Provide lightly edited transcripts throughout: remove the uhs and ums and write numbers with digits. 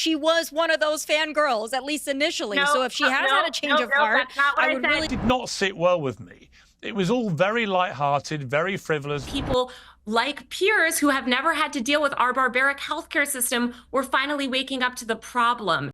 she was one of those fangirls, at least initially. So if she has had a change of heart, that's not what I would really... Did not sit well with me. It was all very lighthearted, very frivolous. People like Piers, who have never had to deal with our barbaric healthcare system, were finally waking up to the problem.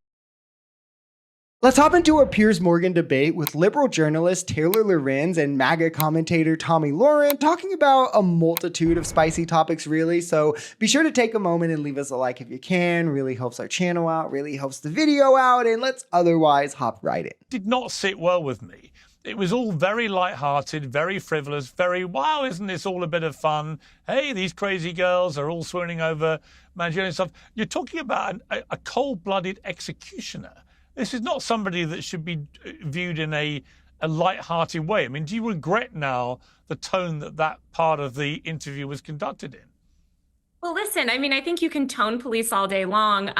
Let's hop into a Piers Morgan debate with liberal journalist Taylor Lorenz and MAGA commentator Tomi Lahren, talking about a multitude of spicy topics, really. So be sure to take a moment and leave us a like if you can. Really helps our channel out, really helps the video out, and let's otherwise hop right in. Did not sit well with me. It was all very light-hearted, very frivolous, very, wow, isn't this all a bit of fun? Hey, these crazy girls are all swooning over Mangione and stuff. You're talking about a cold-blooded executioner. This is not somebody that should be viewed in a light-hearted way. I mean, do you regret now the tone that part of the interview was conducted in? Well, listen, I mean, I think you can tone police all day long.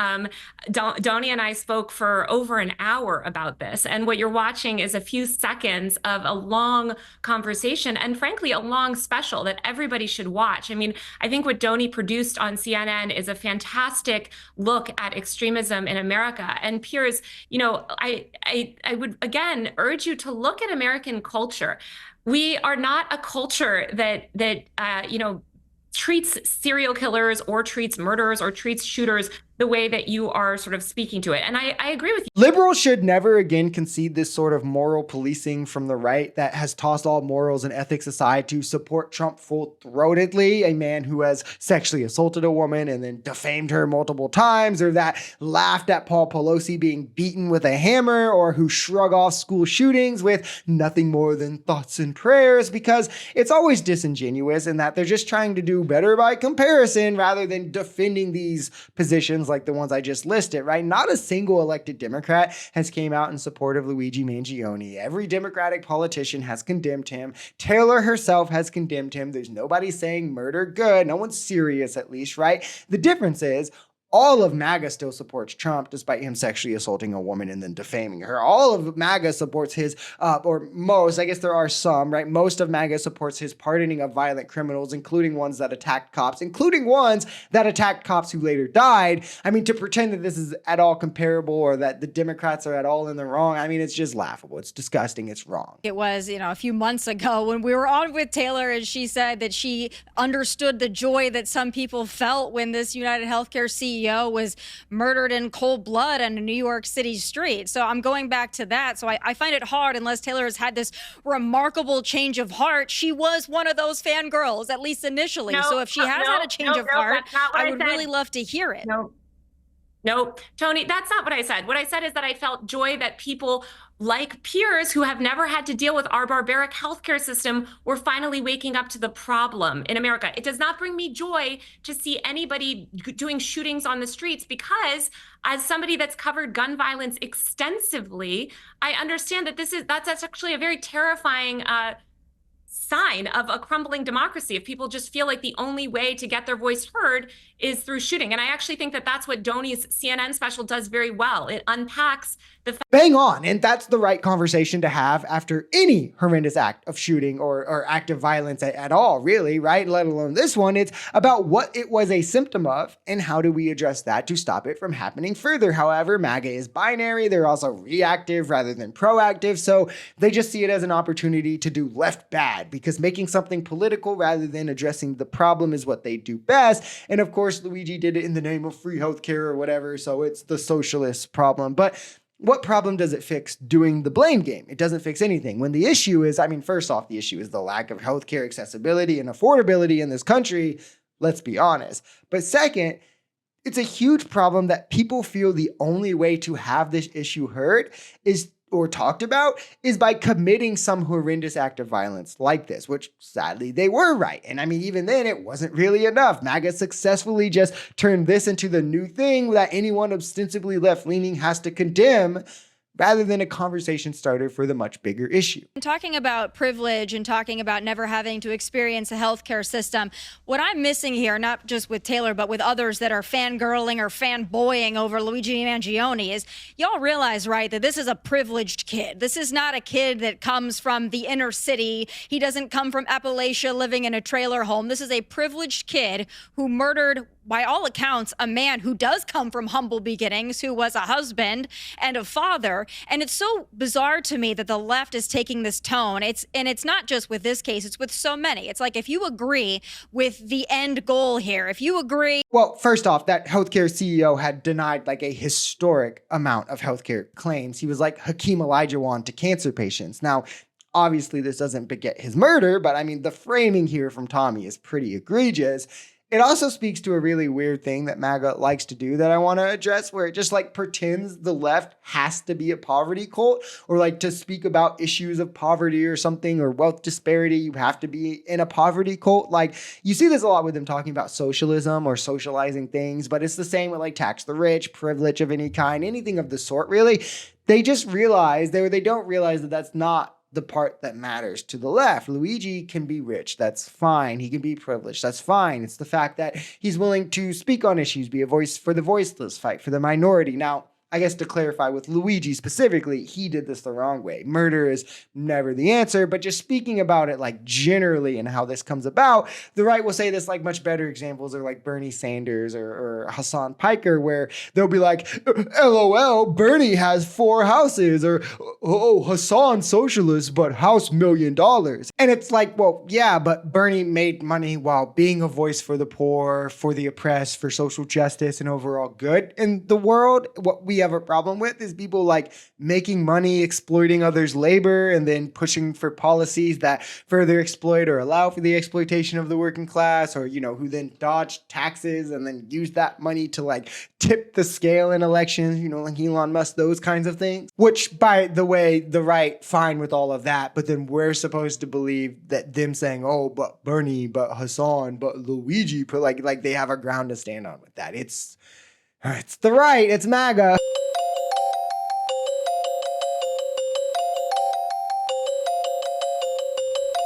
Doni and I spoke for over an hour about this. And what you're watching is a few seconds of a long conversation and, frankly, a long special that everybody should watch. I mean, I think what Doni produced on CNN is a fantastic look at extremism in America. And Piers, you know, I would, again, urge you to look at American culture. We are not a culture that you know, treats serial killers or treats murderers or treats shooters the way that you are sort of speaking to it. And I agree with you. Liberals should never again concede this sort of moral policing from the right that has tossed all morals and ethics aside to support Trump full-throatedly, a man who has sexually assaulted a woman and then defamed her multiple times, or that laughed at Paul Pelosi being beaten with a hammer, or who shrug off school shootings with nothing more than thoughts and prayers, because it's always disingenuous in that they're just trying to do better by comparison rather than defending these positions like the ones I just listed, right? Not a single elected Democrat has came out in support of Luigi Mangione. Every Democratic politician has condemned him. Taylor herself has condemned him. There's nobody saying murder good. No one's serious, at least, right? The difference is all of MAGA still supports Trump despite him sexually assaulting a woman and then defaming her. All of MAGA supports his, or most, I guess there are some, right? Most of MAGA supports his pardoning of violent criminals, including ones that attacked cops, including ones that attacked cops who later died. I mean, to pretend that this is at all comparable or that the Democrats are at all in the wrong, I mean, it's just laughable. It's disgusting. It's wrong. It was, you know, a few months ago when we were on with Taylor and she said that she understood the joy that some people felt when this United Healthcare CEO was murdered in cold blood on a New York City street. So I'm going back to that. So I find it hard, unless Taylor has had this remarkable change of heart. She was one of those fangirls, at least initially. So if she has had a change of heart, I would really love to hear it. No, Tony, that's not what I said. What I said is that I felt joy that people like Piers, who have never had to deal with our barbaric healthcare system, were finally waking up to the problem in America. It does not bring me joy to see anybody doing shootings on the streets, because as somebody that's covered gun violence extensively, I understand that that's actually a very terrifying sign of a crumbling democracy, if people just feel like the only way to get their voice heard is through shooting. And I actually think that that's what Doni's CNN special does very well. It unpacks the bang on. And that's the right conversation to have after any horrendous act of shooting or act of violence at all, really, right? Let alone this one. It's about what it was a symptom of and how do we address that to stop it from happening further. However, MAGA is binary. They're also reactive rather than proactive. So they just see it as an opportunity to do left bad, because making something political rather than addressing the problem is what they do best. And of course, Luigi did it in the name of free healthcare or whatever. So it's the socialist problem. But what problem does it fix doing the blame game? It doesn't fix anything. When the issue is, I mean, first off, the issue is the lack of healthcare accessibility and affordability in this country. Let's be honest. But second, it's a huge problem that people feel the only way to have this issue heard is or talked about is by committing some horrendous act of violence like this, which sadly they were right. And I mean, even then it wasn't really enough. MAGA successfully just turned this into the new thing that anyone ostensibly left-leaning has to condemn, rather than a conversation starter for the much bigger issue. Talking about privilege and talking about never having to experience a healthcare system, what I'm missing here, not just with Taylor, but with others that are fangirling or fanboying over Luigi Mangione, is y'all realize, right, that this is a privileged kid. This is not a kid that comes from the inner city. He doesn't come from Appalachia living in a trailer home. This is a privileged kid who murdered by all accounts, a man who does come from humble beginnings, who was a husband and a father. And it's so bizarre to me that the left is taking this tone. It's not just with this case, it's with so many. It's like, if you agree with the end goal here, if you agree. Well, first off, that healthcare CEO had denied like a historic amount of healthcare claims. He was like Hakeem Olajuwon to cancer patients. Now, obviously, this doesn't beget his murder, but I mean, the framing here from Tomi is pretty egregious. It also speaks to a really weird thing that MAGA likes to do that I want to address, where it just like pretends the left has to be a poverty cult, or like to speak about issues of poverty or something, or wealth disparity, you have to be in a poverty cult. Like, you see this a lot with them talking about socialism or socializing things, but it's the same with like tax the rich, privilege of any kind, anything of the sort, really. They just realize, they don't realize that that's not the part that matters to the left. Luigi can be rich. That's fine. He can be privileged. That's fine. It's the fact that he's willing to speak on issues, be a voice for the voiceless, fight for the minority. Now, I guess to clarify with Luigi specifically, he did this the wrong way. Murder is never the answer, but just speaking about it like generally and how this comes about, the right will say this like much better examples are like Bernie Sanders or Hassan Piker, where they'll be like, LOL, Bernie has 4 houses, or oh, Hassan socialist, but house $1 million. And it's like, well, yeah, but Bernie made money while being a voice for the poor, for the oppressed, for social justice and overall good in the world. What we have a problem with is people like making money, exploiting others' labor, and then pushing for policies that further exploit or allow for the exploitation of the working class, or, you know, who then dodge taxes and then use that money to like tip the scale in elections, you know, like Elon Musk, those kinds of things. Which, by the way, the right, fine with all of that, but then we're supposed to believe that them saying, oh, but Bernie, but Hassan, but Luigi, but like they have a ground to stand on with that. It's the right, it's MAGA.